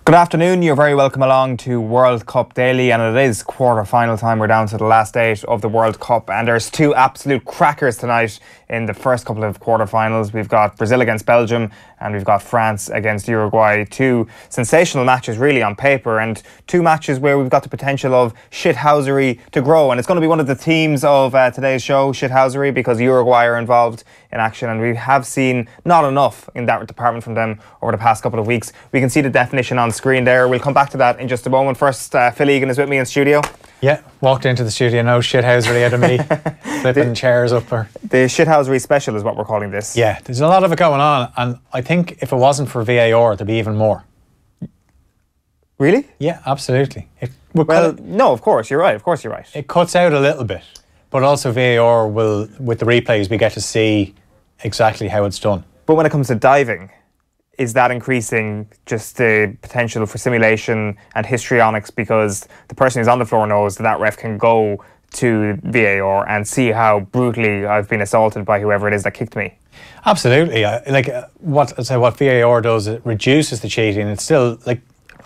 Good afternoon, you're very welcome along to World Cup Daily, and it is quarter-final time. We're down to the last 8 of the World Cup, and there's two absolute crackers tonight in the first couple of quarter-finals. We've got Brazil against Belgium, and we've got France against Uruguay. Two sensational matches really on paper, and two matches where we've got the potential of shithousery to grow, and it's going to be one of the themes of today's show, shithousery, because Uruguay are involved in action, and we have seen not enough in that department from them over the past couple of weeks. We can see the definition on screen there. We'll come back to that in just a moment. First, Phil Egan is with me in studio. Yeah, walked into the studio, no shithousery out of me, flipping chairs up. The shithousery special is what we're calling this. Yeah, there's a lot of it going on, and I think if it wasn't for VAR, there'd be even more. Really? Yeah, absolutely. Well, no, of course, you're right. Of course, you're right. It cuts out a little bit, but also VAR will, with the replays, we get to see exactly how it's done. But when it comes to diving, is that increasing just the potential for simulation and histrionics, because the person who's on the floor knows that ref can go to VAR and see how brutally I've been assaulted by whoever it is that kicked me? Absolutely. What VAR does, it reduces the cheating. It's still,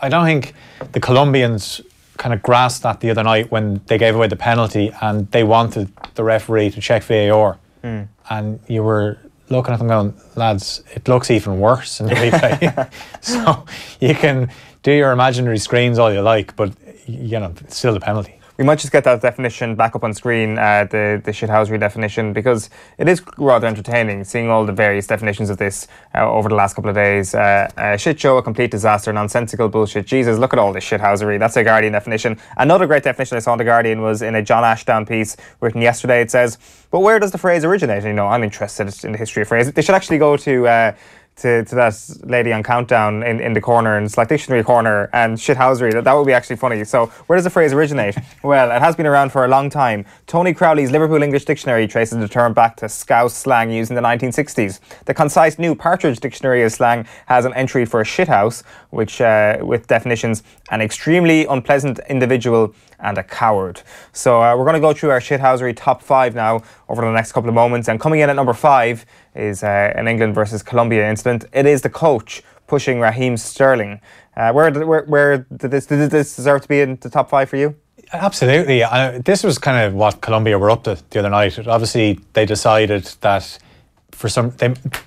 I don't think the Colombians kind of grasped that the other night when they gave away the penalty and they wanted the referee to check VAR. And you were looking at them going, lads, it looks even worse in the replay. So you can do your imaginary screens all you like, but you know, it's still a penalty. We might just get that definition back up on screen, the shithousery definition, because it is rather entertaining seeing all the various definitions of this over the last couple of days. A shit show, a complete disaster, nonsensical bullshit. Jesus, look at all this shithousery. That's a Guardian definition. Another great definition I saw in the Guardian was in a John Ashdown piece written yesterday. It says, but where does the phrase originate? You know, I'm interested in the history of phrase. They should actually go to that lady on Countdown in the corner, and it's like Dictionary Corner and shithousery. That would be actually funny. So where does the phrase originate? Well, it has been around for a long time. Tony Crowley's Liverpool English Dictionary traces the term back to Scouse slang used in the 1960s. The concise New Partridge Dictionary of Slang has an entry for a shithouse, which with definitions: an extremely unpleasant individual and a coward. So we're going to go through our shithousery top 5 now over the next couple of moments, and coming in at number 5 is an England versus Colombia incident. It is the coach pushing Raheem Sterling. Where did this deserve to be in the top 5 for you? Absolutely. This was kind of what Colombia were up to the other night. Obviously, they decided that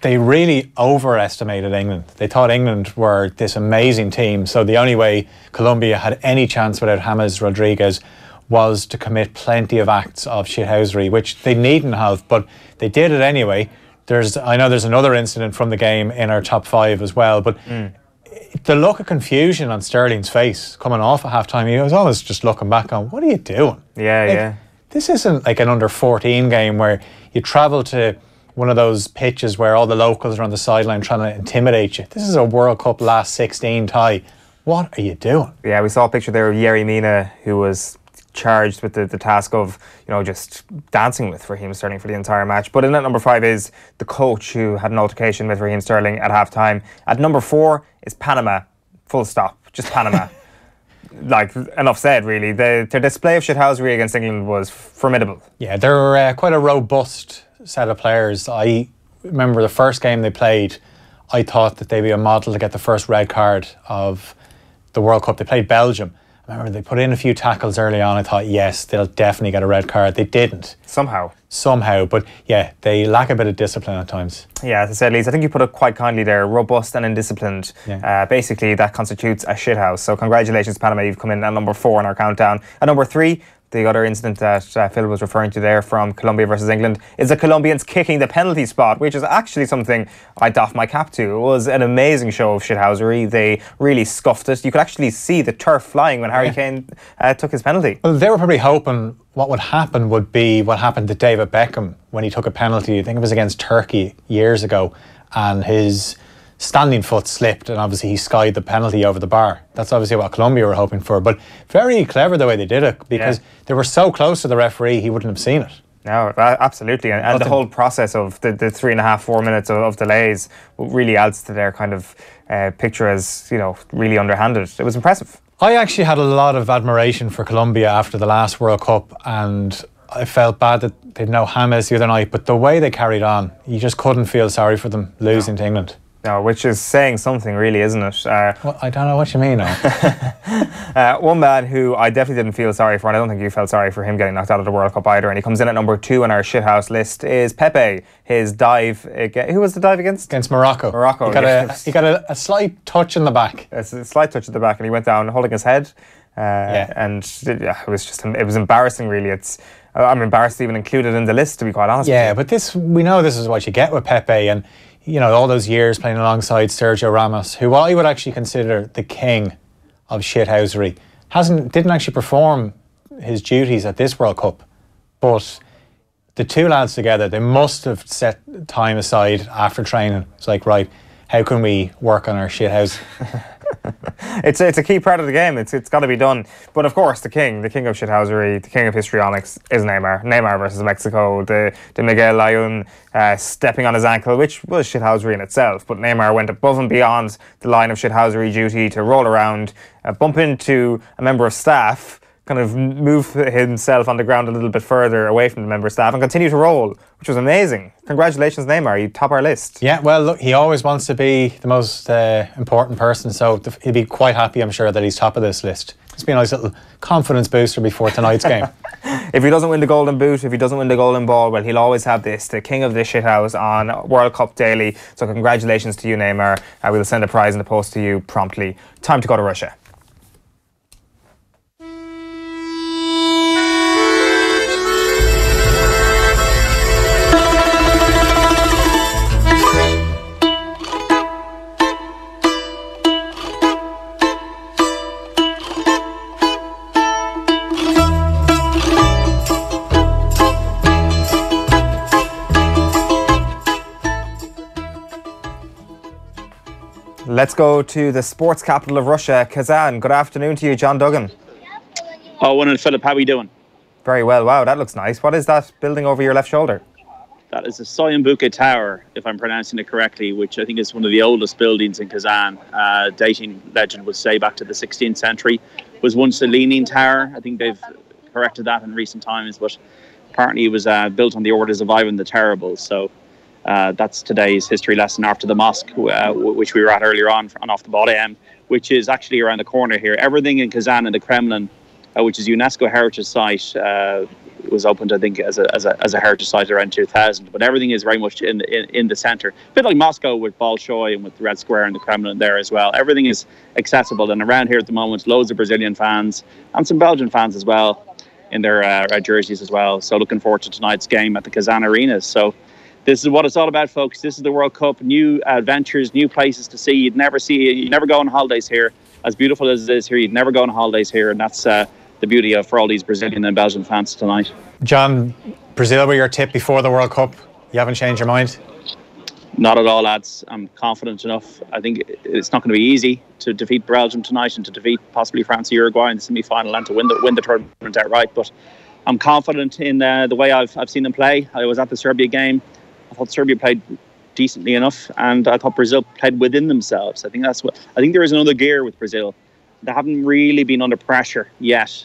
they really overestimated England. They thought England were this amazing team, so the only way Colombia had any chance without James Rodriguez was to commit plenty of acts of shithousery, which they needn't have, but they did it anyway. I know there's another incident from the game in our top 5 as well, but the look of confusion on Sterling's face coming off at half-time, he was always just looking back on, what are you doing? Yeah. This isn't like an under-14 game where you travel to one of those pitches where all the locals are on the sideline trying to intimidate you. This is a World Cup last 16 tie. What are you doing? Yeah, we saw a picture there of Yerry Mina, who was charged with the task of, you know, just dancing with Raheem Sterling for the entire match. But in at number 5 is the coach who had an altercation with Raheem Sterling at half-time. At number 4 is Panama. Full stop. Just Panama. Like, enough said, really. Their display of shithousery against England was formidable. Yeah, they're quite a robust set of players. I remember the first game they played, I thought that they'd be a model to get the first red card of the World Cup. They played Belgium. I remember they put in a few tackles early on. I thought, yes, they'll definitely get a red card. They didn't. Somehow. But yeah, they lack a bit of discipline at times. Yeah, as I said, Leeds, I think you put it quite kindly there. Robust and indisciplined. Yeah. Basically, that constitutes a shithouse. So congratulations, Panama. You've come in at number 4 on our countdown. At number 3, the other incident that Phil was referring to there from Colombia versus England is the Colombians kicking the penalty spot, which is actually something I doff my cap to. It was an amazing show of shithousery. They really scuffed it. You could actually see the turf flying when Harry Kane took his penalty. Well, they were probably hoping what would happen would be what happened to David Beckham when he took a penalty. I think it was against Turkey years ago, and his standing foot slipped and obviously he skied the penalty over the bar. That's obviously what Colombia were hoping for, but very clever the way they did it, because they were so close to the referee he wouldn't have seen it. No, absolutely, and the whole process of the 3.5-4 minutes of delays really adds to their kind of picture as, you know, really underhanded. It was impressive. I actually had a lot of admiration for Colombia after the last World Cup, and I felt bad that they'd no James the other night, but the way they carried on, you just couldn't feel sorry for them losing to England. No, which is saying something, really, isn't it? Well, I don't know what you mean. One man who I definitely didn't feel sorry for, and I don't think you felt sorry for him getting knocked out of the World Cup either, and he comes in at number 2 on our shithouse list, is Pepe. His dive, who was the dive against? Against Morocco. Morocco. He got a slight touch in the back. A slight touch at the back, and he went down holding his head. And it was embarrassing, really. I'm embarrassed to even include it in the list, to be quite honest. Yeah, but we know this is what you get with Pepe, and all those years playing alongside Sergio Ramos, who I would actually consider the king of shithousery, didn't actually perform his duties at this World Cup, but the two lads together, they must have set time aside after training. It's like, right, how can we work on our shithouse? It's a key part of the game. It's got to be done. But of course, the king of shithousery, the king of histrionics is Neymar. Neymar versus Mexico. The Miguel Layun stepping on his ankle, which was shithousery in itself. But Neymar went above and beyond the line of shithousery duty to roll around, bump into a member of staff, kind of move himself on the ground a little bit further away from the member of staff and continue to roll, which was amazing. Congratulations, Neymar. You top our list. Yeah, well, look, he always wants to be the most important person, so he'll be quite happy, I'm sure, that he's top of this list. It's been a nice little confidence booster before tonight's game. If he doesn't win the golden boot, if he doesn't win the golden ball, well, he'll always have the king of this shithouse on World Cup Daily. So congratulations to you, Neymar. We'll send a prize in the post to you promptly. Time to go to Russia. Let's go to the sports capital of Russia, Kazan. Good afternoon to you, John Duggan. Eoin and Philip, how are we doing? Very well. Wow, that looks nice. What is that building over your left shoulder? That is the Soyombuka Tower, if I'm pronouncing it correctly, which I think is one of the oldest buildings in Kazan. Dating legend would say back to the 16th century. Was once a leaning tower. I think they've corrected that in recent times, but apparently it was built on the orders of Ivan the Terrible. So that's today's history lesson after the mosque, which we were at earlier on Off the Ball AM, which is actually around the corner here. Everything in Kazan and the Kremlin, which is a UNESCO heritage site, was opened, I think, as a heritage site around 2000. But everything is very much in the centre. A bit like Moscow with Bolshoi and with the Red Square and the Kremlin there as well. Everything is accessible. And around here at the moment, loads of Brazilian fans and some Belgian fans as well in their jerseys as well. So looking forward to tonight's game at the Kazan Arena. So this is what it's all about, folks. This is the World Cup. New adventures, new places to see. You'd never go on holidays here. As beautiful as it is here, you'd never go on holidays here. And that's the beauty of for all these Brazilian and Belgian fans tonight. John, Brazil were your tip before the World Cup. You haven't changed your mind? Not at all, lads. I'm confident enough. I think it's not going to be easy to defeat Belgium tonight and to defeat possibly France or Uruguay in the semi-final and to win the tournament outright. But I'm confident in the way I've seen them play. I was at the Serbia game. I thought Serbia played decently enough, and I thought Brazil played within themselves. I think there is another gear with Brazil. They haven't really been under pressure yet.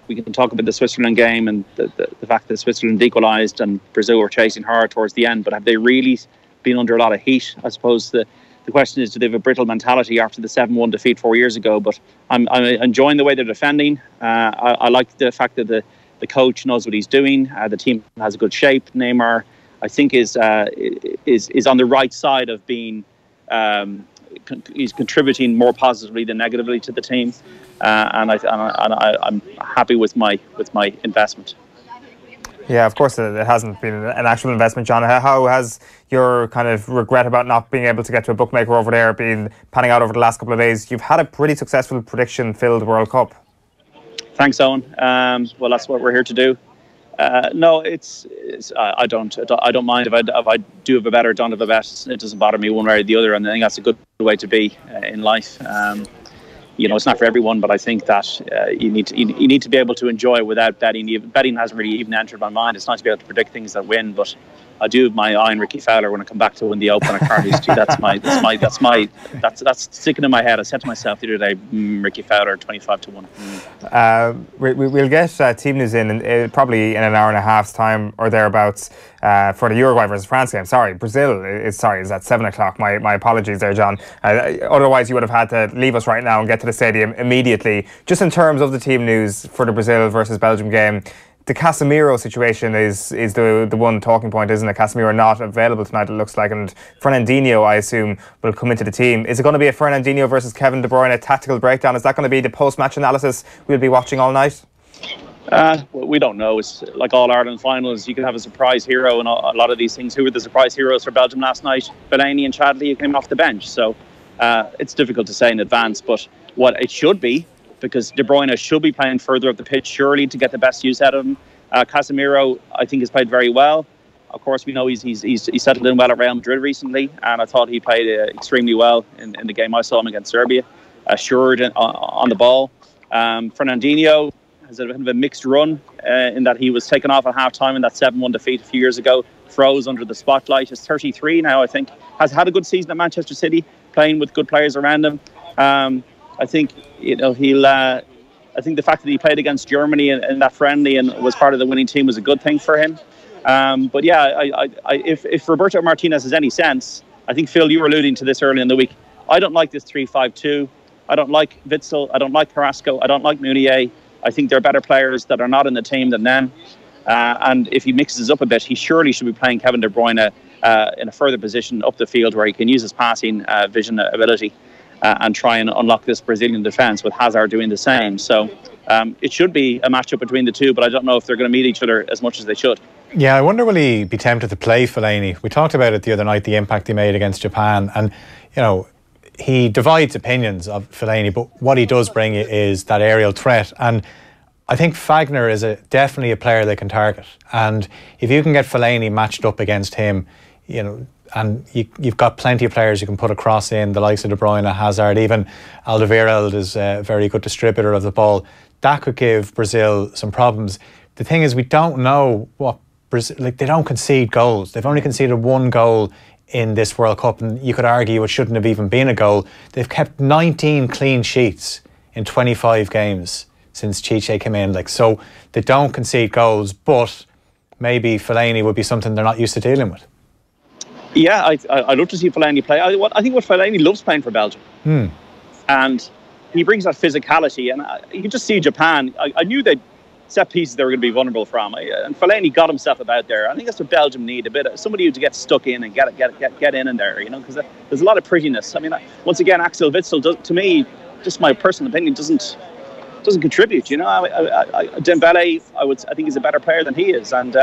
We can talk about the Switzerland game and the fact that Switzerland equalised and Brazil were chasing hard towards the end. But have they really been under a lot of heat? I suppose the question is, do they have a brittle mentality after the 7-1 defeat 4 years ago? But I'm enjoying the way they're defending. I like the fact that the coach knows what he's doing. The team has a good shape. Neymar, I think, is on the right side of being. He's contributing more positively than negatively to the team, and I'm happy with my investment. Yeah, of course, it hasn't been an actual investment, John. How has your kind of regret about not being able to get to a bookmaker over there been panning out over the last couple of days? You've had a pretty successful prediction-filled World Cup. Thanks, Owen. Well, that's what we're here to do. No, I don't mind if I do have a bet or don't have a bet. It doesn't bother me one way or the other, and I think that's a good way to be in life. It's not for everyone, but I think that you need to be able to enjoy without betting. Betting hasn't really even entered my mind. It's nice to be able to predict things that win, but I do have my eye on Ricky Fowler when I come back to win the Open. I can't lose to. That's sticking in my head. I said to myself the other day, Ricky Fowler 25-1. We'll get team news in probably in an hour and a half's time or thereabouts for the Uruguay versus France game. Sorry, Brazil is at 7 o'clock. My apologies there, John. Otherwise, you would have had to leave us right now and get to the stadium immediately. Just in terms of the team news for the Brazil versus Belgium game, the Casemiro situation is the one talking point, isn't it? Casemiro not available tonight, it looks like, and Fernandinho, I assume, will come into the team. Is it going to be a Fernandinho versus Kevin De Bruyne tactical breakdown? Is that going to be the post-match analysis we'll be watching all night? We don't know. It's like all Ireland finals. You can have a surprise hero, and a lot of these things. Who were the surprise heroes for Belgium last night? Fellaini and Chadli came off the bench, so it's difficult to say in advance. But what it should be, because De Bruyne should be playing further up the pitch, surely, to get the best use out of him. Casemiro, I think, has played very well. Of course, we know he's settled in well at Real Madrid recently, and I thought he played extremely well in the game I saw him against Serbia, assured on the ball. Fernandinho has a bit of a mixed run in that he was taken off at half-time in that 7-1 defeat a few years ago, froze under the spotlight. He's 33 now, I think, has had a good season at Manchester City, playing with good players around him. I think I think the fact that he played against Germany in that friendly and was part of the winning team was a good thing for him. But yeah, if Roberto Martinez has any sense, I think, Phil, you were alluding to this early in the week. I don't like this 3-5-2. I don't like Witsel. I don't like Carrasco. I don't like Meunier. I think there are better players that are not in the team than them. And if he mixes up a bit, he surely should be playing Kevin De Bruyne in a further position up the field where he can use his passing vision ability. And try and unlock this Brazilian defence, with Hazard doing the same. So it should be a matchup between the two, but I don't know if they're going to meet each other as much as they should. Yeah, I wonder will he be tempted to play Fellaini? We talked about it the other night, the impact he made against Japan, and he divides opinions of Fellaini, but what he does bring is that aerial threat, and I think Fagner is definitely a player they can target, and if you can get Fellaini matched up against him, and you've got plenty of players you can put across in, the likes of De Bruyne, Hazard, even Alderweireld is a very good distributor of the ball. That could give Brazil some problems. The thing is, we don't know what Brazil, they don't concede goals. They've only conceded one goal in this World Cup, and you could argue it shouldn't have even been a goal. They've kept 19 clean sheets in 25 games since Chiche came in. So they don't concede goals, but maybe Fellaini would be something they're not used to dealing with. Yeah, I'd love to see Fellaini play. I think what Fellaini loves playing for Belgium. And he brings that physicality. And you can just see Japan. I knew they'd set pieces they were going to be vulnerable from. And Fellaini got himself about there. I think that's what Belgium need, a bit of somebody who to get stuck in and get in there, because there's a lot of prettiness. I mean, once again, Axel Witsel, to me, just my personal opinion, doesn't contribute. Dembele, I think he's a better player than he is. And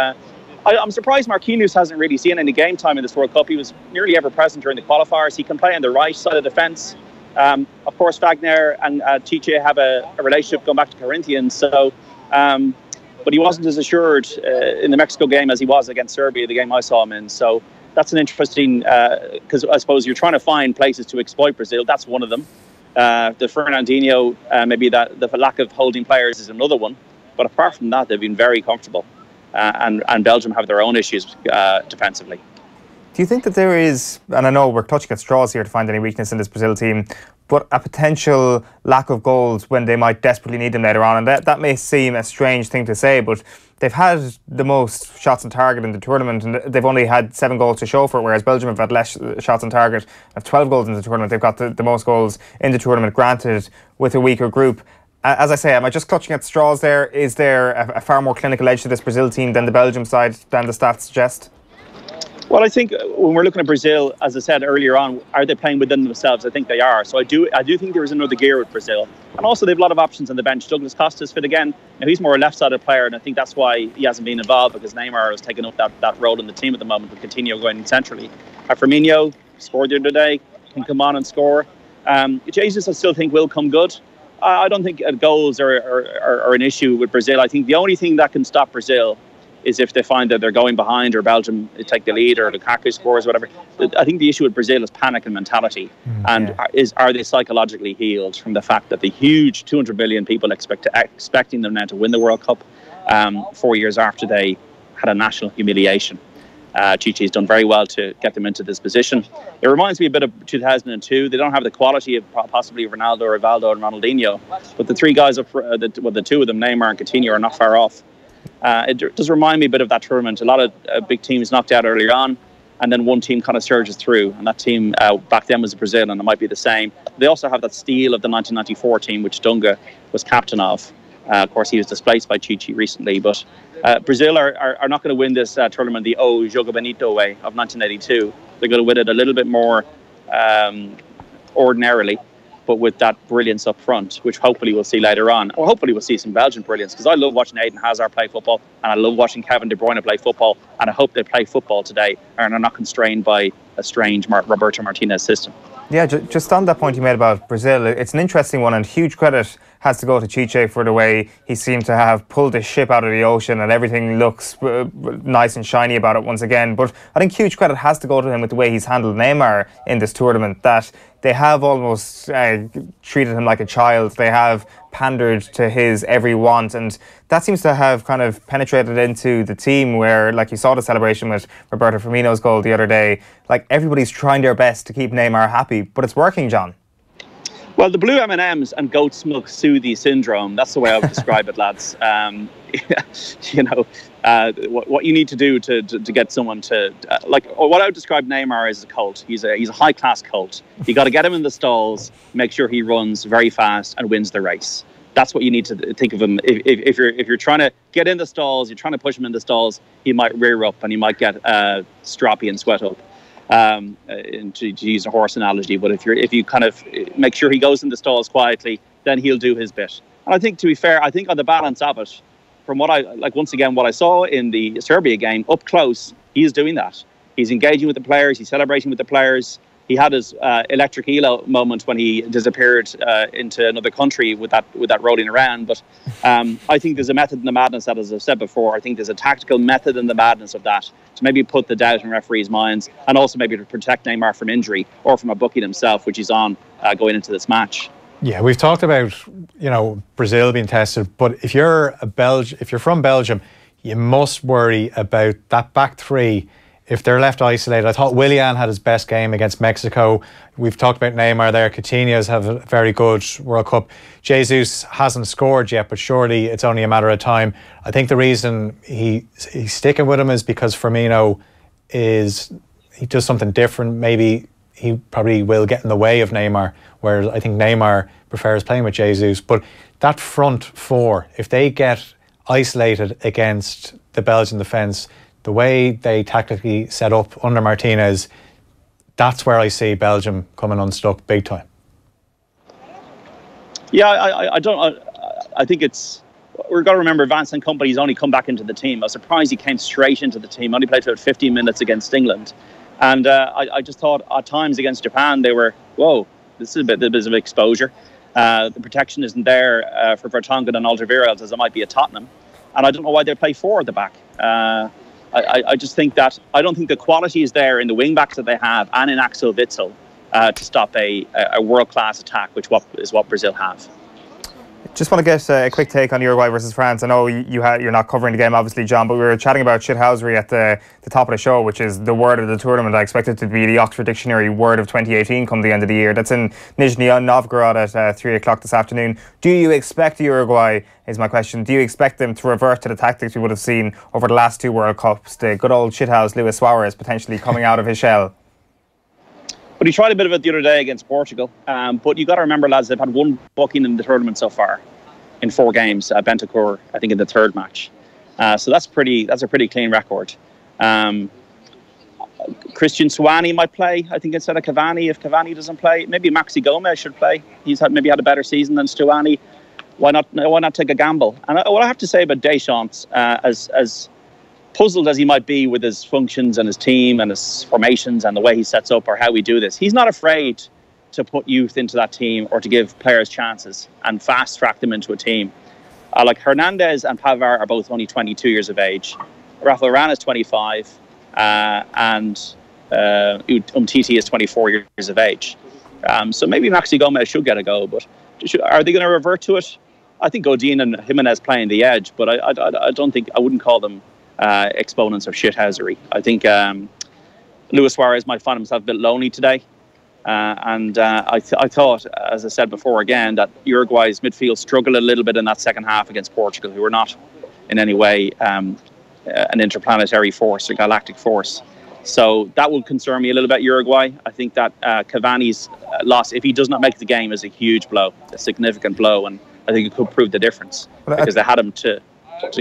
I'm surprised Marquinhos hasn't really seen any game time in this World Cup. He was nearly ever present during the qualifiers. He can play on the right side of the fence. Of course, Wagner and Chiche have a relationship going back to Corinthians. So, but he wasn't as assured in the Mexico game as he was against Serbia, the game I saw him in. So that's an interesting, because I suppose you're trying to find places to exploit Brazil. That's one of them. The Fernandinho, maybe the lack of holding players is another one. But apart from that, they've been very comfortable. And Belgium have their own issues defensively. Do you think that there is, and I know we're touching at straws here to find any weakness in this Brazil team, but a potential lack of goals when they might desperately need them later on? And that may seem a strange thing to say, but they've had the most shots on target in the tournament, and they've only had 7 goals to show for it, whereas Belgium have had less shots on target, have 12 goals in the tournament. They've got the most goals in the tournament, granted with a weaker group. As I say, am I just clutching at straws there? Is there a far more clinical edge to this Brazil team than the Belgium side, than the stats suggest? Well, I think when we're looking at Brazil, as I said earlier on, are they playing within themselves? I think they are. So I do think there is another gear with Brazil. And also they have a lot of options on the bench. Douglas Costa's fit again. Now, he's more a left-sided player, and I think that's why he hasn't been involved, because Neymar has taken up that role in the team at the moment, with Coutinho going centrally. Firmino scored the other day, can come on and score. Jesus, I still think, will come good. I don't think goals are an issue with Brazil. I think the only thing that can stop Brazil is if they find that they're going behind, or Belgium take the lead, or Lukaku scores, whatever. I think the issue with Brazil is panic and mentality. Are they psychologically healed from the fact that the huge 200 million people expecting them now to win the World Cup 4 years after they had a national humiliation? Chichi's done very well to get them into this position. It reminds me a bit of 2002. They don't have the quality of possibly Ronaldo, Rivaldo, and Ronaldinho, but the three guys up, the two of them, Neymar and Coutinho, are not far off. It does remind me a bit of that tournament. A lot of big teams knocked out earlier on, and then one team kind of surges through, and that team back then was Brazil, and it might be the same. They also have that steal of the 1994 team, which Dunga was captain of. Of course, he was displaced by Chichi recently, but Brazil are not going to win this tournament the Jogo Bonito way of 1982. They're going to win it a little bit more ordinarily, but with that brilliance up front, which hopefully we'll see later on. Or hopefully we'll see some Belgian brilliance, because I love watching Eden Hazard play football, and I love watching Kevin De Bruyne play football, and I hope they play football today and are not constrained by a strange Roberto Martinez system. Yeah, just on that point you made about Brazil, it's an interesting one, and huge credit has to go to Chiche for the way he seemed to have pulled the ship out of the ocean, and everything looks nice and shiny about it once again. But I think huge credit has to go to him with the way he's handled Neymar in this tournament, that they have almost treated him like a child. They have pandered to his every want, and that seems to have kind of penetrated into the team, where, like you saw the celebration with Roberto Firmino's goal the other day, like everybody's trying their best to keep Neymar happy, but it's working, John. Well, the blue M&Ms and goat's milk smoothie syndrome, that's the way I would describe it, lads. What you need to do to get someone to... what I would describe Neymar as a cult. He's a high-class cult. You got to get him in the stalls, make sure he runs very fast and wins the race. That's what you need to think of him. If you're trying to get in the stalls, you're trying to push him in the stalls, he might rear up and he might get stroppy and sweat up. To use a horse analogy, but if you kind of make sure he goes in the stalls quietly, then he'll do his bit. And I think, to be fair, I think on the balance of it, from what I saw in the Serbia game up close, he's doing that. He's engaging with the players, he's celebrating with the players. He had his electric elo moment when he disappeared into another country with that rolling around. But I think there's a method in the madness that, as I've said before, I think there's a tactical method in the madness of that to maybe put the doubt in referees' minds, and also maybe to protect Neymar from injury or from a booking himself, which he's on going into this match. Yeah, we've talked about Brazil being tested, but if you're from Belgium, you must worry about that back three. If they're left isolated, I thought Willian had his best game against Mexico. We've talked about Neymar there. Coutinho's have a very good World Cup. Jesus hasn't scored yet, but surely it's only a matter of time. I think the reason he's sticking with him is because Firmino he does something different. Maybe he probably will get in the way of Neymar, whereas I think Neymar prefers playing with Jesus. But that front four, if they get isolated against the Belgian defence, the way they tactically set up under Martinez, that's where I see Belgium coming unstuck big time. Yeah, I think we've got to remember Vincent Kompany's only come back into the team. I was surprised he came straight into the team. Only played about 15 minutes against England. And I just thought at times against Japan, they were, whoa, this is a bit of exposure. The protection isn't there for Vertonghen and Alderweireld as it might be at Tottenham. And I don't know why they play four at the back. I just think that I don't think the quality is there in the wing backs that they have and in Axel Witsel to stop a world-class attack, which is what Brazil have. Just want to get a quick take on Uruguay versus France. I know you're not covering the game, obviously, John, but we were chatting about shithousery at the top of the show, which is the word of the tournament. I expect it to be the Oxford Dictionary word of 2018 come the end of the year. That's in Nizhny Novgorod at 3 o'clock this afternoon. Do you expect Uruguay, is my question, do you expect them to revert to the tactics we would have seen over the last two World Cups? The good old shithouse Luis Suarez potentially coming out of his shell? But he tried a bit of it the other day against Portugal. But you got to remember, lads, they've had one booking in the tournament so far in 4 games. Bentancur, I think, in the 3rd match. So that's a pretty clean record. Christian Stuani might play, I think, instead of Cavani. If Cavani doesn't play, maybe Maxi Gomez should play. He's maybe had a better season than Stuani. Why not take a gamble? And what I have to say about Deschamps, as puzzled as he might be with his functions and his team and his formations and the way he sets up or how we do this, he's not afraid to put youth into that team or to give players chances and fast track them into a team. Like Hernandez and Pavard are both only 22 years of age. Rafael Varane is 25 and Umtiti is 24 years of age. So maybe Maxi Gomez should get a go, but are they going to revert to it? I think Godin and Jimenez playing the edge, but I don't think, I wouldn't call them exponents of shithousery. I think Luis Suarez might find himself a bit lonely today. I thought, as I said before again, that Uruguay's midfield struggled a little bit in that second half against Portugal, who were not in any way an interplanetary force or galactic force. So that would concern me a little bit, Uruguay. I think that Cavani's loss, if he does not make the game, is a huge blow, a significant blow, and I think it could prove the difference because they had him to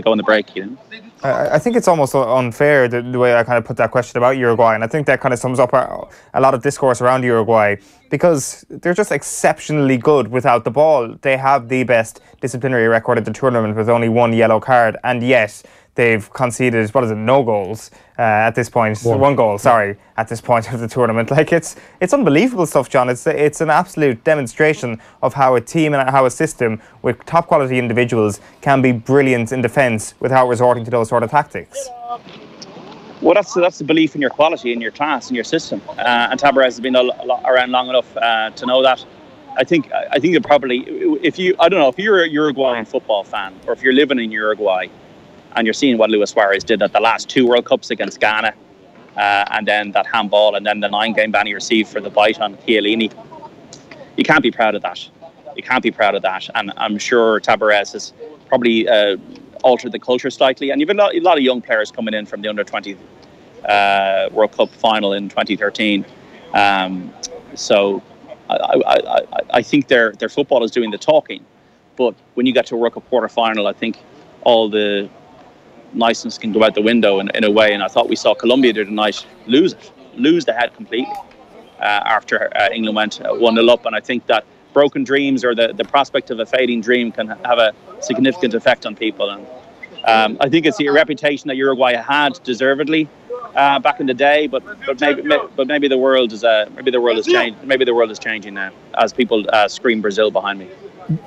go in the break, you know. I think it's almost unfair the way I kind of put that question about Uruguay, and I think that kind of sums up a lot of discourse around Uruguay, because they're just exceptionally good without the ball. They have the best disciplinary record at the tournament with only 1 yellow card, and yet they've conceded, no goals at this point. One goal, sorry, at this point of the tournament. Like, it's unbelievable stuff, John. It's an absolute demonstration of how a team and how a system with top quality individuals can be brilliant in defence without resorting to those sort of tactics. Well, that's the belief in your quality, in your class, in your system. And Tabarez has been around long enough to know that. I think that probably, if you're a Uruguayan football fan, or if you're living in Uruguay, and you're seeing what Luis Suarez did at the last 2 World Cups against Ghana, and then that handball, and then the 9-game ban he received for the bite on Chiellini, you can't be proud of that. You can't be proud of that. And I'm sure Tabarez has probably altered the culture slightly. And you've a lot of young players coming in from the under-20 World Cup final in 2013. So I think their football is doing the talking. But when you get to a World Cup quarter-final, I think all the niceness can go out the window in a way, and I thought we saw Colombia the other night lose the head completely after England went 1-0 up, and I think that broken dreams or the prospect of a fading dream can have a significant effect on people, and I think it's the reputation that Uruguay had deservedly back in the day, but maybe the world is changing now as people scream Brazil behind me.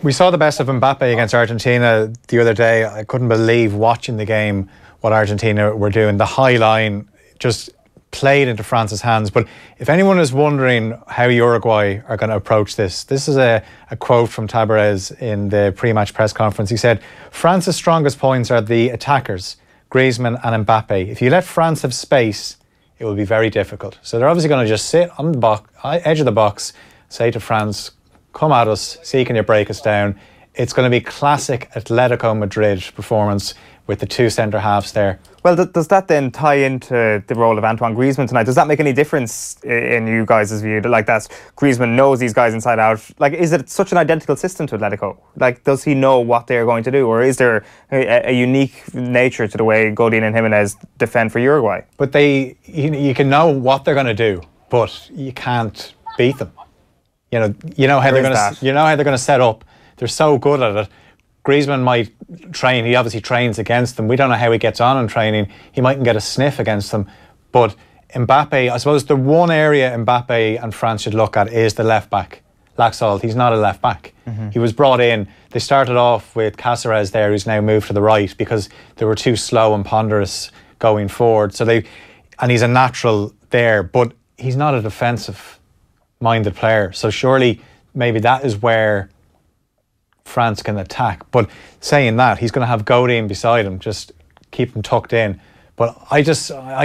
We saw the best of Mbappe against Argentina the other day. I couldn't believe watching the game what Argentina were doing. The high line just played into France's hands. But if anyone is wondering how Uruguay are going to approach this is a quote from Tabarez in the pre-match press conference. He said, "France's strongest points are the attackers, Griezmann and Mbappe. If you let France have space, it will be very difficult." So they're obviously going to just sit on the edge of the box, say to France, "Come at us, see can you break us down." It's going to be classic Atletico Madrid performance with the 2 centre-halves there. Well, does that then tie into the role of Antoine Griezmann tonight? Does that make any difference in you guys' view? Like, that Griezmann knows these guys inside out. Like, is it such an identical system to Atletico? Like, does he know what they're going to do? Or is there a unique nature to the way Godin and Jimenez defend for Uruguay? But you can know what they're going to do, but you can't beat them. You know how they're going to set up. They're so good at it. Griezmann might train. He obviously trains against them. We don't know how he gets on in training. He mightn't get a sniff against them. But Mbappe, I suppose the one area Mbappe and France should look at is the left back. Laxalt, he's not a left back. He was brought in. They started off with Cáceres there, who's now moved to the right because they were too slow and ponderous going forward. And he's a natural there, but he's not a defensive-minded player. So surely maybe that is where France can attack. But saying that, he's going to have Godin beside him, just keep him tucked in. But I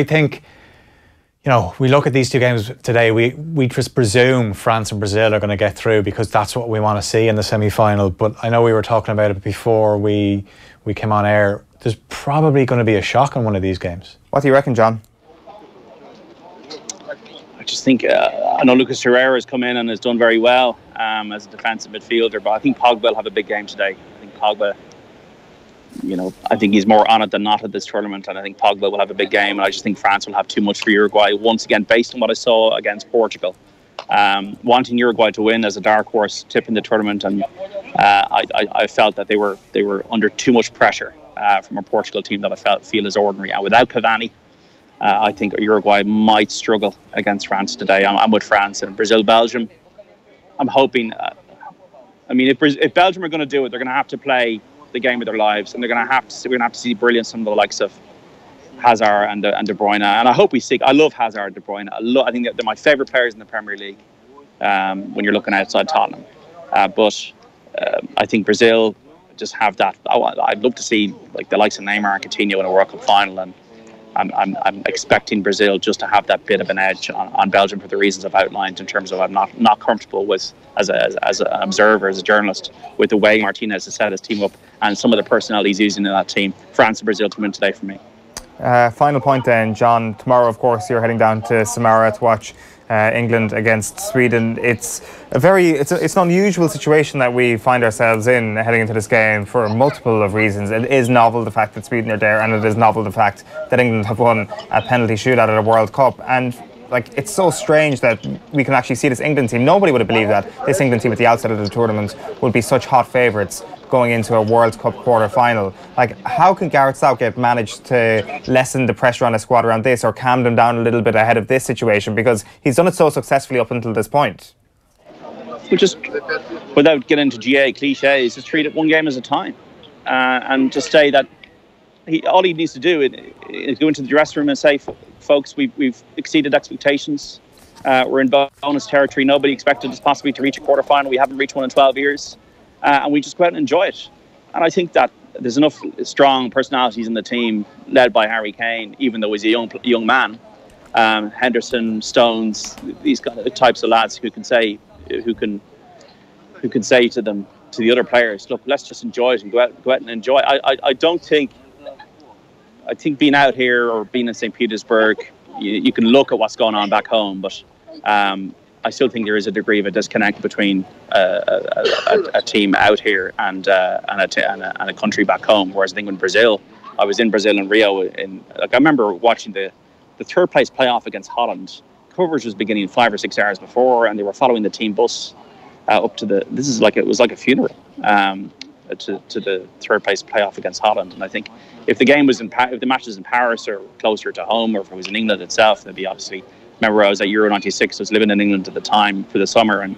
think, we look at these 2 games today, we just presume France and Brazil are going to get through because that's what we want to see in the semi-final. But I know we were talking about it before we came on air. There's probably going to be a shock in one of these games. What do you reckon, John? I just think, I know Lucas Torreira has come in and has done very well as a defensive midfielder, but I think Pogba will have a big game today. I think Pogba, I think he's more on it than not at this tournament, and I think Pogba will have a big game, and I just think France will have too much for Uruguay, once again, based on what I saw against Portugal. Wanting Uruguay to win as a dark horse tip in the tournament, and I felt that they were under too much pressure from a Portugal team that I feel is ordinary, and without Cavani, I think Uruguay might struggle against France today. I'm with France. And Brazil-Belgium, I'm hoping... if Belgium are going to do it, they're going to have to play the game of their lives, and we're going to have to see brilliance from the likes of Hazard and De Bruyne. And I hope we see... I love Hazard and De Bruyne. I think they're my favourite players in the Premier League when you're looking outside Tottenham. But I think Brazil just have that. I'd love to see like the likes of Neymar and Coutinho in a World Cup final, and I'm expecting Brazil just to have that bit of an edge on Belgium for the reasons I've outlined, in terms of I'm not comfortable with, as an observer, as a journalist, with the way Martinez has set his team up and some of the personnel he's using in that team. France and Brazil to win today for me. Final point then, John. Tomorrow, of course, you're heading down to Samara to watch England against Sweden. It's an unusual situation that we find ourselves in heading into this game for multiple of reasons. It is novel, the fact that Sweden are there, and it is novel, the fact that England have won a penalty shootout at a World Cup. And it's so strange that we can actually see this England team. Nobody would have believed that this England team at the outset of the tournament would be such hot favourites going into a World Cup quarter-final. How can Gareth Southgate manage to lessen the pressure on a squad around this, or calm them down a little bit ahead of this situation? Because he's done it so successfully up until this point. But just, without getting into GA cliches, just treat it one game at a time. And just say that all he needs to do is go into the dressing room and say, folks, we've exceeded expectations. We're in bonus territory. Nobody expected us possibly to reach a quarter-final. We haven't reached one in 12 years. And we just go out and enjoy it. And I think that there's enough strong personalities in the team, led by Harry Kane, even though he's a young man. Henderson, Stones, these kind of types of lads who can say to the other players, look, let's just enjoy it and go out and enjoy. I think being out here or being in St. Petersburg, you can look at what's going on back home, but I still think there is a degree of a disconnect between a team out here and a country back home. Whereas I think in Brazil, I was in Brazil and Rio, I remember watching the third place playoff against Holland. Coverage was beginning 5 or 6 hours before, and they were following the team bus up to it was like a funeral to the third place playoff against Holland. And I think if the match was in Paris or closer to home, or if it was in England itself, there'd be obviously. Remember, I was at Euro 96. I was living in England at the time for the summer, and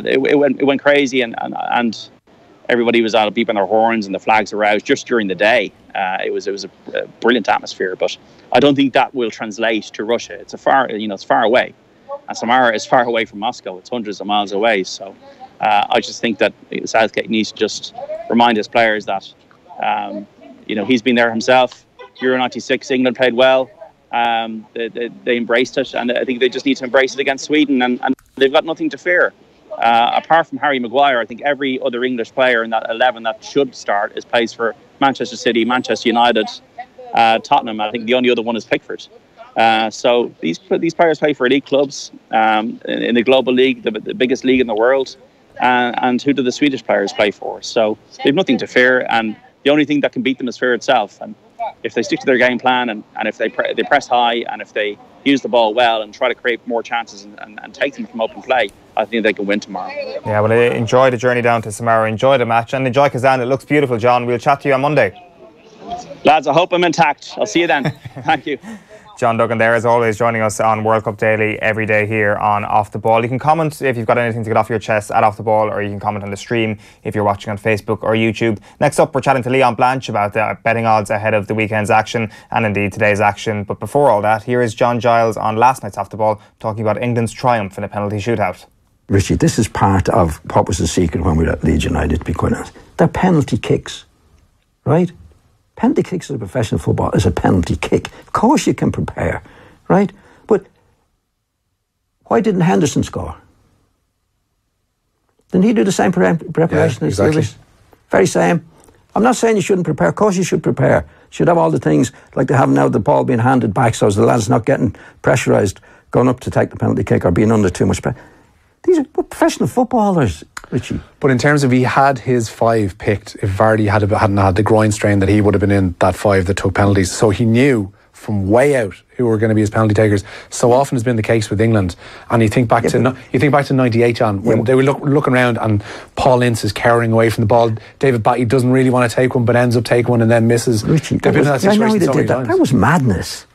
it went crazy, and everybody was out beeping their horns, and the flags were out just during the day. It was a brilliant atmosphere, but I don't think that will translate to Russia. It's far away, and Samara is far away from Moscow. It's hundreds of miles away. So I just think that Southgate needs to just remind his players that he's been there himself. Euro 96, England played well. They embraced it, and I think they just need to embrace it against Sweden, and they've got nothing to fear. Apart from Harry Maguire, I think every other English player in that 11 that should start plays for Manchester City, Manchester United, Tottenham. I think the only other one is Pickford. So these players play for elite clubs in the global league, the biggest league in the world. And who do the Swedish players play for? So they have nothing to fear, and the only thing that can beat them is fear itself. And if they stick to their game plan, and if they press high, and if they use the ball well and try to create more chances and take them from open play, I think they can win tomorrow. Yeah, well, enjoy the journey down to Samara, enjoy the match, and enjoy Kazan. It looks beautiful, John. We'll chat to you on Monday. Lads, I hope I'm intact. I'll see you then. Thank you. John Duggan there, as always, joining us on World Cup Daily every day here on Off the Ball. You can comment if you've got anything to get off your chest at Off the Ball, or you can comment on the stream if you're watching on Facebook or YouTube. Next up, we're chatting to Leon Blanche about the betting odds ahead of the weekend's action, and indeed today's action. But before all that, here is John Giles on last night's Off the Ball, talking about England's triumph in a penalty shootout. Richie, this is part of what was the secret when we were at Leeds United, to be quite honest. They're penalty kicks, right? Penalty kicks in professional football is a penalty kick. Of course you can prepare, right? But why didn't Henderson score? Didn't he do the same preparation as the others? Very same. I'm not saying you shouldn't prepare. Of course you should prepare. You should have all the things like they have now, the ball being handed back so the lad's not getting pressurised going up to take the penalty kick or being under too much pressure. These are professional footballers, Richie. But in terms of he had his 5 picked, if Vardy hadn't had the groin strain, that he would have been in that 5 that took penalties. So he knew from way out who were going to be his penalty takers. So often has been the case with England. And you think back to 98, John, when they were looking around and Paul Ince is cowering away from the ball. David Batty doesn't really want to take one, but ends up taking one and then misses. Richie, that was madness.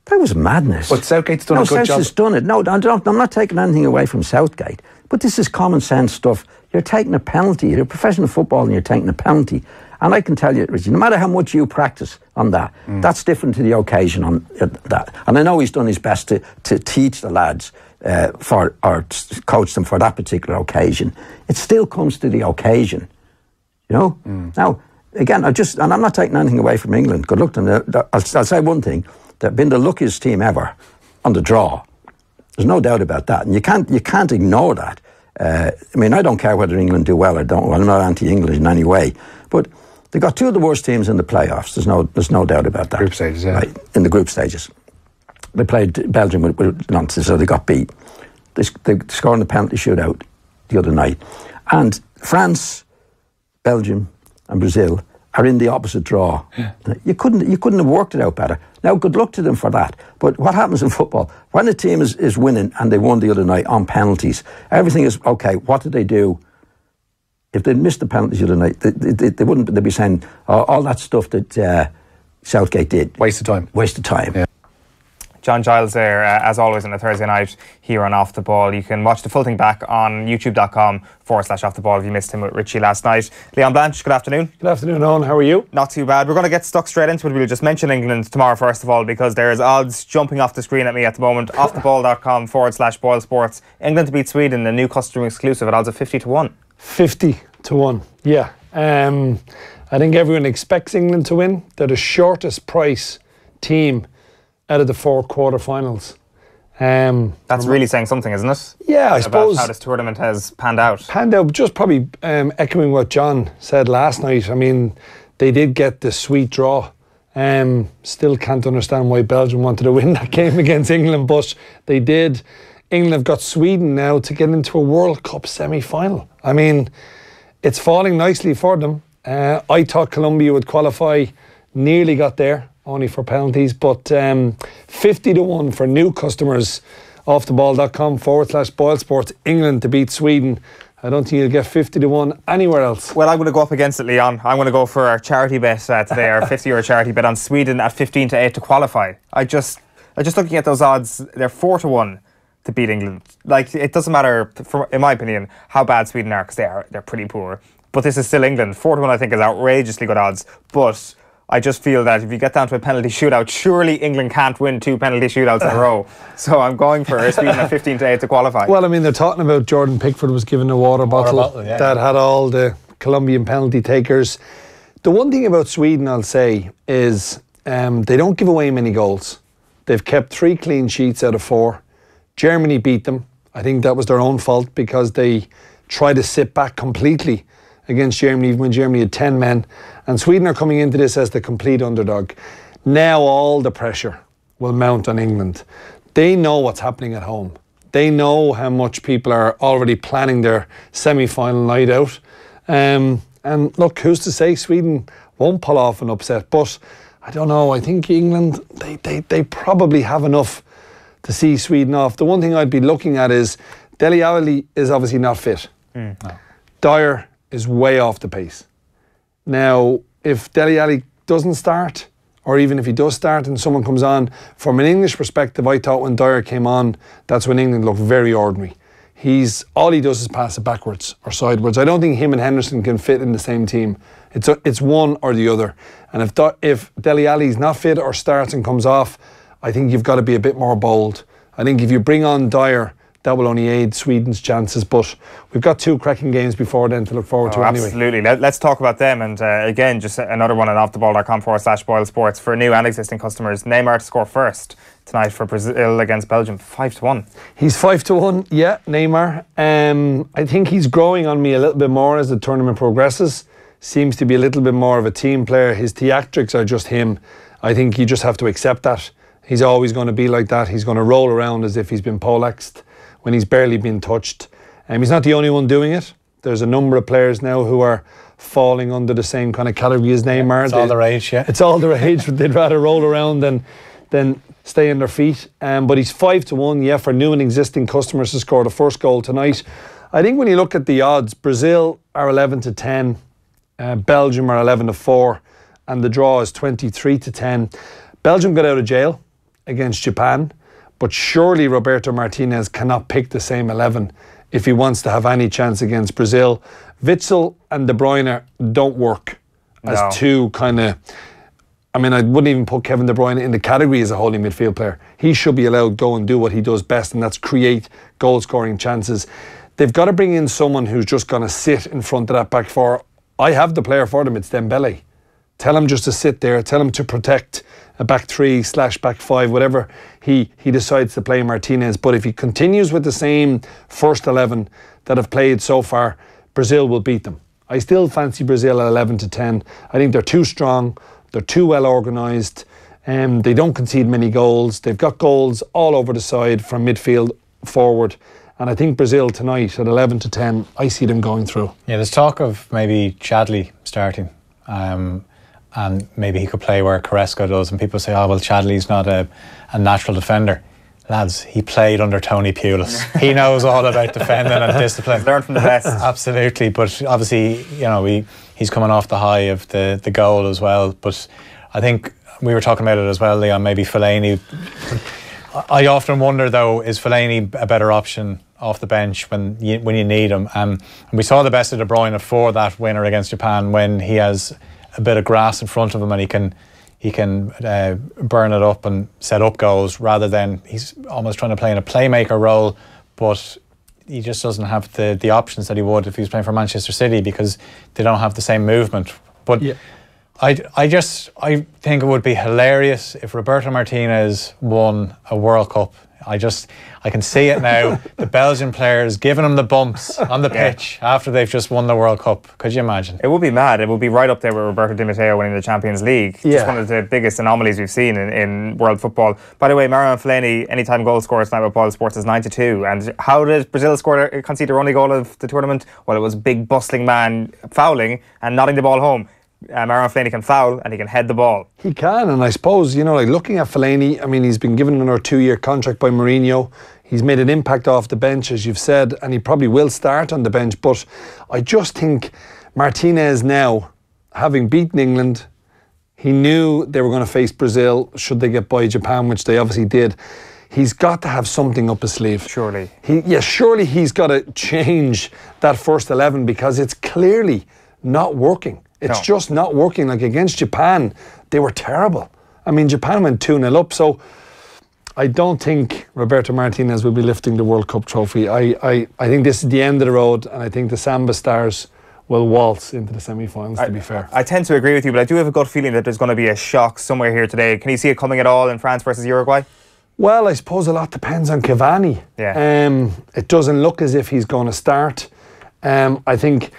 That was madness. But Southgate's done a good job. Southgate's done it. No, I'm not taking anything away from Southgate. But this is common sense stuff. You're taking a penalty. You're a professional footballer and you're taking a penalty. And I can tell you, Richie, no matter how much you practice on that, that's different to the occasion on that. And I know he's done his best to teach the lads or coach them for that particular occasion. It still comes to the occasion. You know? Now, again, and I'm not taking anything away from England. Good luck to them. I'll say one thing. They've been the luckiest team ever on the draw. There's no doubt about that. And you can't ignore that. I mean, I don't care whether England do well or don't. Well, I'm not anti-English in any way. But they got two of the worst teams in the playoffs. There's no doubt about that. Group stages, yeah. Right, in the group stages. They played Belgium with nonsense, so they got beat. They scored in the penalty shootout the other night. And France, Belgium and Brazil are in the opposite draw. Yeah. You couldn't have worked it out better. Now, good luck to them for that. But what happens in football, when a team is winning, and they won the other night on penalties, everything is, okay, what did they do? If they'd missed the penalties the other night, they'd be saying, all that stuff that Southgate did. Waste of time. Waste of time. Yeah. John Giles there, as always, on a Thursday night here on Off the Ball. You can watch the full thing back on youtube.com/Off the Ball if you missed him with Richie last night. Leon Blanche, good afternoon. Good afternoon, Owen. How are you? Not too bad. We're going to get stuck straight into it. We'll just mention England tomorrow, first of all, because there's odds jumping off the screen at me at the moment. offtheball.com/BoyleSports. England to beat Sweden, the new customer exclusive at odds of 50 to 1. 50 to 1, yeah. I think everyone expects England to win. They're the shortest price team out of the 4 quarterfinals. That's really saying something, isn't it? Yeah, I about suppose. How this tournament has panned out. Just probably echoing what John said last night. I mean, they did get the sweet draw. Still can't understand why Belgium wanted to win that game against England, but they did. England have got Sweden now to get into a World Cup semi-final. I mean, it's falling nicely for them. I thought Colombia would qualify, nearly got there, only for penalties, but 50 to 1 for new customers. offtheball.com/BoyleSports. England to beat Sweden. I don't think you'll get 50 to 1 anywhere else. Well, I'm going to go up against it, Leon. I'm going to go for our charity bet today, our €50 charity bet on Sweden at 15 to 8 to qualify. I just looking at those odds, they're 4 to 1 to beat England. Like, it doesn't matter, in my opinion, how bad Sweden are, because they're pretty poor. But this is still England. 4 to 1, I think, is outrageously good odds. But I just feel that if you get down to a penalty shootout, surely England can't win 2 penalty shootouts in a row. So I'm going for Sweden at 15 to 8 to qualify. Well, I mean, they're talking about Jordan Pickford was given a water bottle that had all the Colombian penalty takers. The one thing about Sweden, I'll say, is they don't give away many goals. They've kept 3 clean sheets out of 4. Germany beat them. I think that was their own fault because they tried to sit back completely against Germany, even when Germany had 10 men. And Sweden are coming into this as the complete underdog. Now all the pressure will mount on England. They know what's happening at home. They know how much people are already planning their semi-final night out. And look, who's to say Sweden won't pull off an upset? But I don't know. I think England, they probably have enough to see Sweden off. The one thing I'd be looking at is Dele Alli is obviously not fit. No. Dyer is way off the pace. Now, if Dele Alli doesn't start, or even if he does start and someone comes on, from an English perspective, I thought when Dyer came on, that's when England looked very ordinary. All he does is pass it backwards or sideways. I don't think him and Henderson can fit in the same team. It's one or the other. And if Dele Alli's not fit or starts and comes off, I think you've got to be a bit more bold. I think if you bring on Dyer, that will only aid Sweden's chances. But we've got 2 cracking games before then to look forward to anyway. Absolutely. Let's talk about them. And again, just another one at offtheball.com/BoyleSports for new and existing customers. Neymar to score first tonight for Brazil against Belgium, 5 to 1. He's 5 to 1, yeah, Neymar. I think he's growing on me a little bit more as the tournament progresses. Seems to be a little bit more of a team player. His theatrics are just him. I think you just have to accept that. He's always going to be like that. He's going to roll around as if he's been poleaxed when he's barely been touched. He's not the only one doing it. There's a number of players now who are falling under the same kind of category as Neymar. It's all their age, yeah. It's all their age, but they'd rather roll around than stay on their feet. But he's 5 to 1, yeah, for new and existing customers to score the first goal tonight. I think when you look at the odds, Brazil are 11 to 10, Belgium are 11 to 4, and the draw is 23 to 10. Belgium got out of jail against Japan, but surely Roberto Martinez cannot pick the same 11 if he wants to have any chance against Brazil. Witsel and De Bruyne don't work as two kind of... I mean, I wouldn't even put Kevin De Bruyne in the category as a holding midfield player. He should be allowed to go and do what he does best, and that's create goal-scoring chances. They've got to bring in someone who's just going to sit in front of that back four I have the player for them. It's Dembele. Tell him just to sit there. Tell him to protect a back 3/back 5, whatever he decides to play Martinez. But if he continues with the same first 11 that have played so far, Brazil will beat them. I still fancy Brazil at 11-10. I think they're too strong. They're too well organised. They don't concede many goals. They've got goals all over the side from midfield forward. And I think Brazil tonight at 11-10, I see them going through. Yeah, there's talk of maybe Chadley starting. And maybe he could play where Carrasco does. And people say, oh, well, Chadley's not a natural defender. Lads, he played under Tony Pulis. He knows all about defending and discipline. Learn from the best. Absolutely. But obviously, you know, he's coming off the high of the goal as well. But I think we were talking about it as well, Leon, maybe Fellaini. I often wonder, though, is Fellaini a better option off the bench when you need him? And we saw the best of De Bruyne for that winner against Japan when he has a bit of grass in front of him and he can burn it up and set up goals, rather than he's almost trying to play in a playmaker role, but he just doesn't have the options that he would if he was playing for Manchester City, because they don't have the same movement. But yeah. I think it would be hilarious if Roberto Martinez won a World Cup. I can see it now. The Belgian players giving him the bumps on the pitch after they've just won the World Cup. Could you imagine? It would be mad. It would be right up there with Roberto Di Matteo winning the Champions League. Yeah. Just one of the biggest anomalies we've seen in world football. By the way, Marion Fellaini, anytime goal scorer tonight with BoyleSports is 9-2. And how did Brazil concede their only goal of the tournament? Well, it was big bustling man fouling and nodding the ball home. Marion Fellaini can foul and he can head the ball. He can, and I suppose, you know, like looking at Fellaini, I mean, he's been given another 2-year contract by Mourinho. He's made an impact off the bench, as you've said, and he probably will start on the bench. But I just think Martinez now, having beaten England, he knew they were going to face Brazil should they get by Japan, which they obviously did. He's got to have something up his sleeve. Surely. Surely he's got to change that first 11, because it's clearly not working. It's just not working. Like against Japan, they were terrible. I mean, Japan went 2-0 up, so I don't think Roberto Martinez will be lifting the World Cup trophy. I think this is the end of the road, and I think the Samba Stars will waltz into the semi-finals, to be fair. I tend to agree with you, but I do have a gut feeling that there's going to be a shock somewhere here today. Can you see it coming at all in France versus Uruguay? Well, I suppose a lot depends on Cavani. Yeah. It doesn't look as if he's going to start. I think...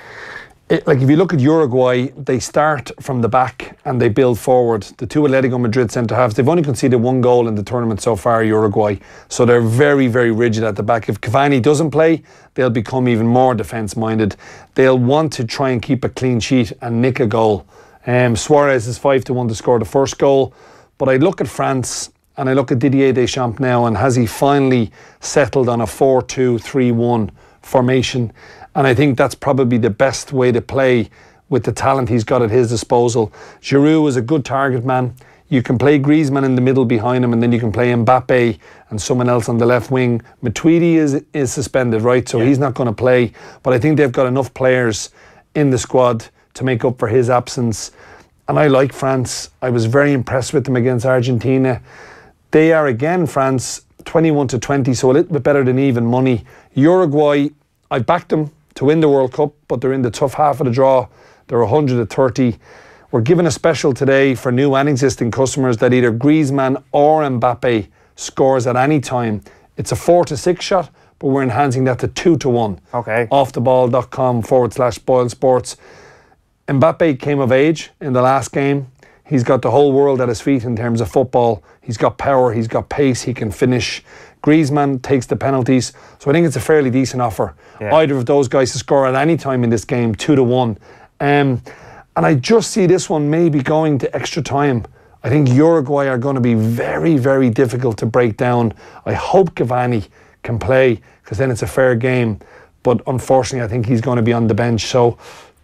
like if you look at Uruguay, they start from the back and they build forward. The two Atletico Madrid centre-halves, they've only conceded 1 goal in the tournament so far, Uruguay. So they're very, very rigid at the back. If Cavani doesn't play, they'll become even more defence-minded. They'll want to try and keep a clean sheet and nick a goal. Suarez is 5-1 to score the first goal. But I look at France and I look at Didier Deschamps now, and has he finally settled on a 4-2-3-1 formation? And I think that's probably the best way to play with the talent he's got at his disposal. Giroud is a good target man. You can play Griezmann in the middle behind him, and then you can play Mbappe and someone else on the left wing. Matuidi is suspended, right? So he's not going to play. But I think they've got enough players in the squad to make up for his absence. And I like France. I was very impressed with them against Argentina. They are, again, France, 21-20, so a little bit better than even money. Uruguay, I backed them to win the World Cup, but they're in the tough half of the draw. They're 130. We're giving a special today for new and existing customers that either Griezmann or Mbappe scores at any time. It's a 4-6 shot, but we're enhancing that to 2-1. Okay. Offtheball.com/BoyleSports. Mbappe came of age in the last game. He's got the whole world at his feet in terms of football. He's got power, he's got pace, he can finish. Griezmann takes the penalties. So I think it's a fairly decent offer. Yeah. Either of those guys to score at any time in this game, 2-1. And I just see this one maybe going to extra time. I think Uruguay are going to be very, very difficult to break down. I hope Cavani can play, because then it's a fair game. But unfortunately, I think he's going to be on the bench. So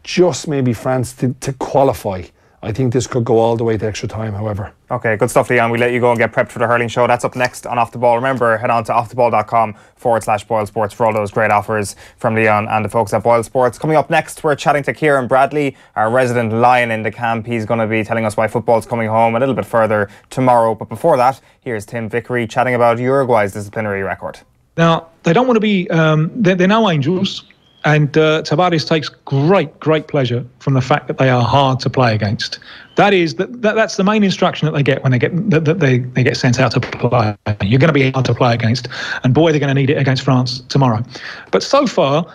just maybe France to qualify. I think this could go all the way to extra time, however. Okay, good stuff, Leon. We'll let you go and get prepped for the hurling show. That's up next on Off the Ball. Remember, head on to offtheball.com/BoyleSports for all those great offers from Leon and the folks at BoyleSports. Coming up next, we're chatting to Kieran Bradley, our resident lion in the camp. He's going to be telling us why football's coming home a little bit further tomorrow. But before that, here's Tim Vickery chatting about Uruguay's disciplinary record. Now, they don't want to be... they're now angels. And Tavares takes great pleasure from the fact that they are hard to play against. That's the main instruction that they get when they get sent out to play. You're going to be hard to play against, and boy, they're going to need it against France tomorrow. But so far,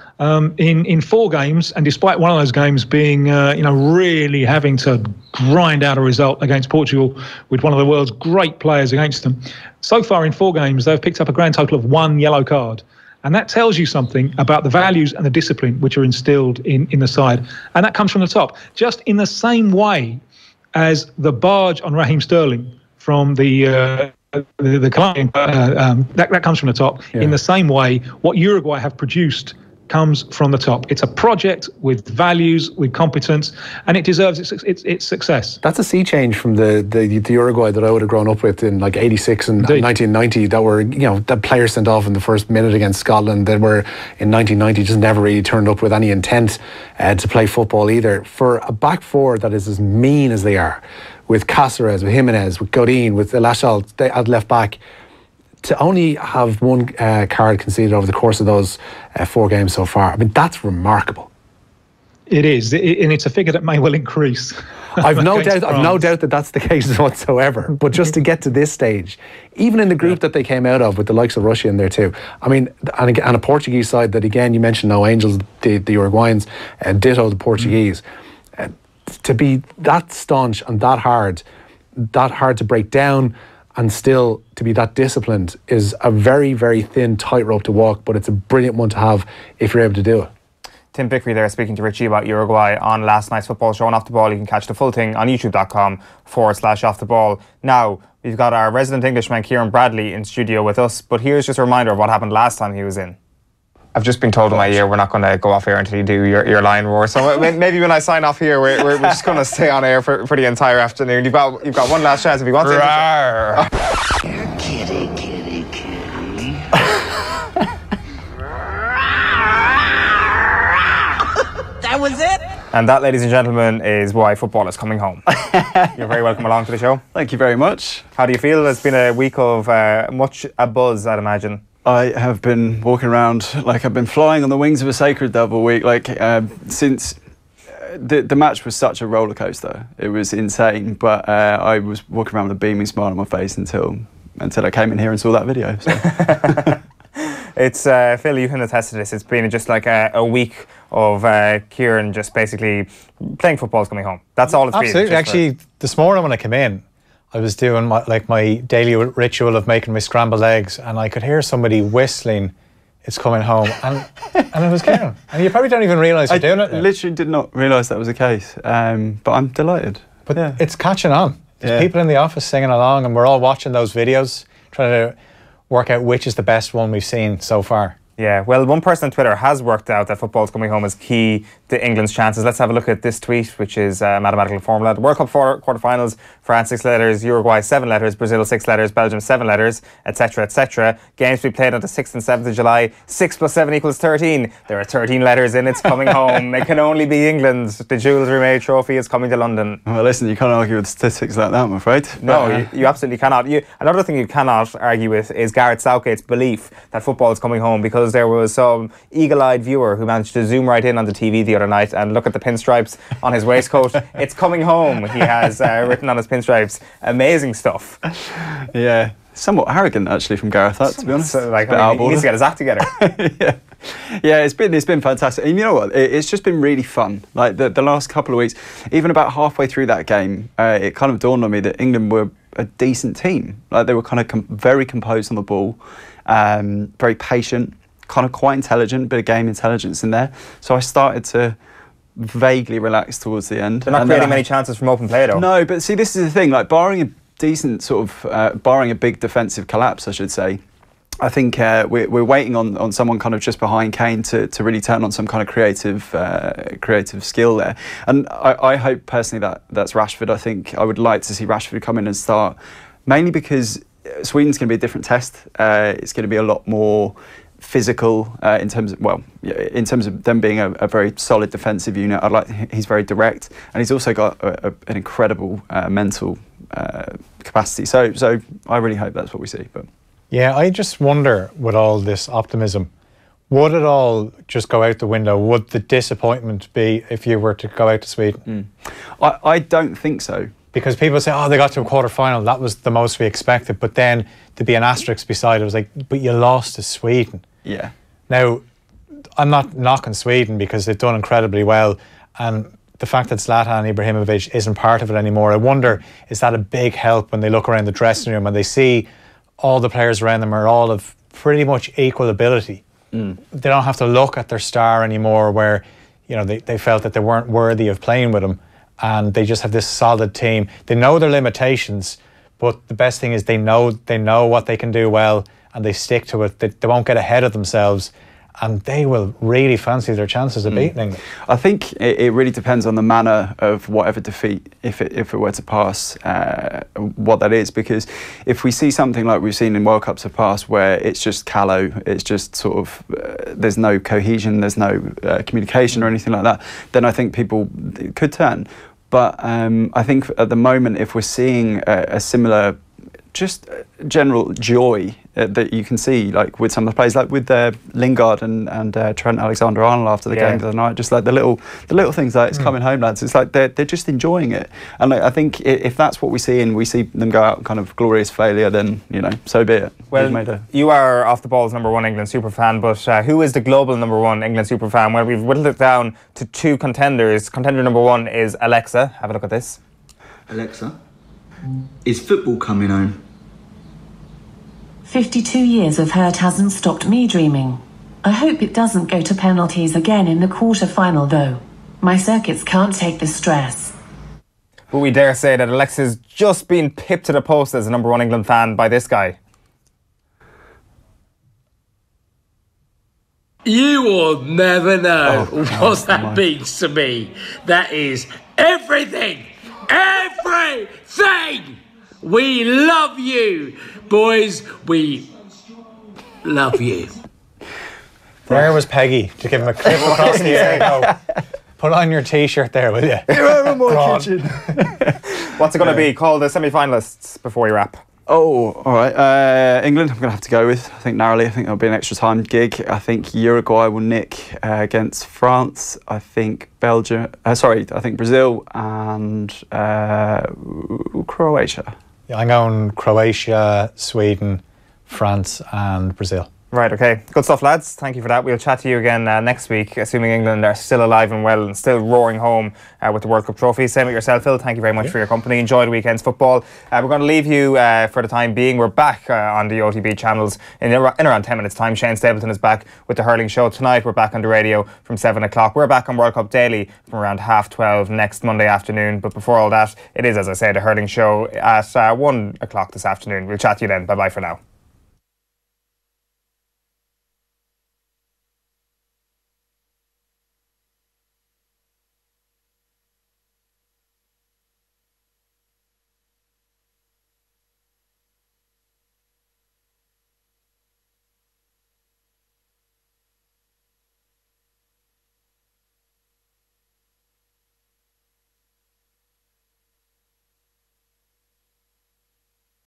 in 4 games, and despite one of those games being really having to grind out a result against Portugal with one of the world's great players against them, so far in 4 games they've picked up a grand total of 1 yellow card. And that tells you something about the values and the discipline which are instilled in the side. And that comes from the top. Just in the same way as the barge on Raheem Sterling from the Colombian, that comes from the top. Yeah. In the same way, what Uruguay have produced comes from the top. It's a project with values, with competence, and it deserves its success. That's a sea change from the Uruguay that I would have grown up with in like 86 and 1990 that were, that players sent off in the first minute against Scotland that were in 1990 just never really turned up with any intent to play football either. For a back four that is as mean as they are, with Cáceres, with Jimenez, with Godin, with Lachal at left back, to only have 1 card conceded over the course of those 4 games so far, I mean, that's remarkable. It is, and it's a figure that may well increase. I've no doubt that that's the case whatsoever. But just to get to this stage, even in the group that they came out of, with the likes of Russia in there too, I mean, and a Portuguese side that, again, you mentioned no angels, the Uruguayans, and ditto the Portuguese, to be that staunch and that hard to break down, and still to be that disciplined is a very, very thin tightrope to walk, but it's a brilliant one to have if you're able to do it. Tim Bickery there speaking to Richie about Uruguay on last night's football show on Off the Ball. You can catch the full thing on youtube.com/Off the Ball. Now, we've got our resident Englishman Kieran Bradley in studio with us, but here's just a reminder of what happened last time he was in. I've just been told in my ear we're not going to go off air until you do your lion roar. So maybe when I sign off here, we're just going to stay on air for the entire afternoon. You've got one last chance if you want to. Kitty. That was it. And that, ladies and gentlemen, is why football is coming home. You're very welcome along to the show. Thank you very much. How do you feel? It's been a week of much a buzz, I'd imagine. I have been walking around like I've been flying on the wings of a sacred dove all week. Since the match was such a roller coaster, it was insane. But I was walking around with a beaming smile on my face until I came in here and saw that video. So. It's Phil, you can attest to this. It's been just like a week of Kieran just basically playing football is coming home. That's all it's been. Absolutely. Actually, this morning when I came in, I was doing my daily ritual of making my scrambled eggs, and I could hear somebody whistling, "It's coming home," and it was Kieran. And you probably don't even realise you're doing it. I literally did not realise that was the case, but I'm delighted. But yeah, it's catching on. There's people in the office singing along, and we're all watching those videos, trying to work out which is the best one we've seen so far. Yeah, well, one person on Twitter has worked out that football's coming home is key to England's chances. Let's have a look at this tweet, which is a mathematical formula. The World Cup quarterfinals, France 6 letters, Uruguay 7 letters, Brazil 6 letters, Belgium 7 letters, etc., etc. Games to be played on the 6th and 7th of July. 6 plus 7 equals 13. There are 13 letters in It's Coming Home. It can only be England. The Jules Rimet Trophy is coming to London. Well, listen, you can't argue with statistics like that, I'm afraid. No, you absolutely cannot. Another thing you cannot argue with is Gareth Southgate's belief that football is coming home, because there was some eagle-eyed viewer who managed to zoom right in on the TV the other night and look at the pinstripes on his waistcoat. It's coming home, he has written on his pinstripes. Amazing stuff. Yeah, somewhat arrogant actually from Gareth, to be honest. He needs to get his act together. Yeah, it's been fantastic. And you know what? It's just been really fun. Like the last couple of weeks, even about halfway through that game, it kind of dawned on me that England were a decent team. Like they were kind of very composed on the ball, very patient, kind of quite intelligent, bit of game intelligence in there. So I started to vaguely relax towards the end. They're not creating many chances from open play though. No, but see, this is the thing, like barring a decent sort of, barring a big defensive collapse, I should say, I think we're waiting on someone kind of just behind Kane to really turn on some kind of creative skill there. And I hope personally that's Rashford. I think I would like to see Rashford come in and start, mainly because Sweden's going to be a different test. It's going to be a lot more physical in terms of them being a very solid defensive unit. He's very direct, and he's also got an incredible mental capacity. So I really hope that's what we see. But yeah, I just wonder, with all this optimism, Would it all just go out the window? Would the disappointment be if you were to go out to Sweden? I don't think so. Because people say, oh, they got to a quarter-final, that was the most we expected. But then to be an asterisk beside it was like, but you lost to Sweden. Yeah. Now, I'm not knocking Sweden because they've done incredibly well. And the fact that Zlatan Ibrahimovic isn't part of it anymore, I wonder, is that a big help when they look around the dressing room and they see all the players around them are all of pretty much equal ability? They don't have to look at their star anymore where, you know, they felt that they weren't worthy of playing with him, and they just have this solid team. They know their limitations, but the best thing is they know what they can do well, and they stick to it. They won't get ahead of themselves, and they will really fancy their chances of beating England. I think it really depends on the manner of whatever defeat, if it were to pass, what that is. Because if we see something like we've seen in World Cups of past, where it's just callow, it's just sort of, there's no cohesion, there's no communication or anything like that, then I think people could turn. But I think at the moment, if we're seeing a similar, just general joy that you can see, like with some of the players, like with Lingard and Trent Alexander-Arnold after the game the other night, just like the little things, like it's coming home, lads. It's like they're just enjoying it, and like, I think if that's what we see and we see them go out kind of glorious failure, then so be it. Well, you are off the ball's #1 England superfan, but who is the global #1 England superfan? Well, we've whittled it down to 2 contenders. Contender #1 is Alexa. Have a look at this. Alexa, is football coming home? 52 years of hurt hasn't stopped me dreaming. I hope it doesn't go to penalties again in the quarter-final though. My circuits can't take the stress. But we dare say that Alexa's just been pipped to the post as a #1 England fan by this guy. You will never know what that means to me. That is everything! Everything! We love you! Boys, we love you. Where was Peggy to give him a clip across the air? Go, put on your T-shirt there, will you? What's it going to be? Call the semi-finalists before we wrap. Oh, all right. England, I'm going to have to go with. I think narrowly. I think there'll be an extra time gig. I think Uruguay will nick against France. I think Belgium. I think Brazil and Croatia. Yeah, I'm going Croatia, Sweden, France and Brazil. Right, okay. Good stuff, lads. Thank you for that. We'll chat to you again next week, assuming England are still alive and well and still roaring home with the World Cup trophy. Same with yourself, Phil. Thank you very much for your company. Enjoy the weekend's football. We're going to leave you for the time being. We're back on the OTB channels in around 10 minutes' time. Shane Stapleton is back with the hurling show. Tonight, we're back on the radio from 7 o'clock. We're back on World Cup Daily from around 12:30 next Monday afternoon. But before all that, it is, as I say, the hurling show at 1 o'clock this afternoon. We'll chat to you then. Bye-bye for now.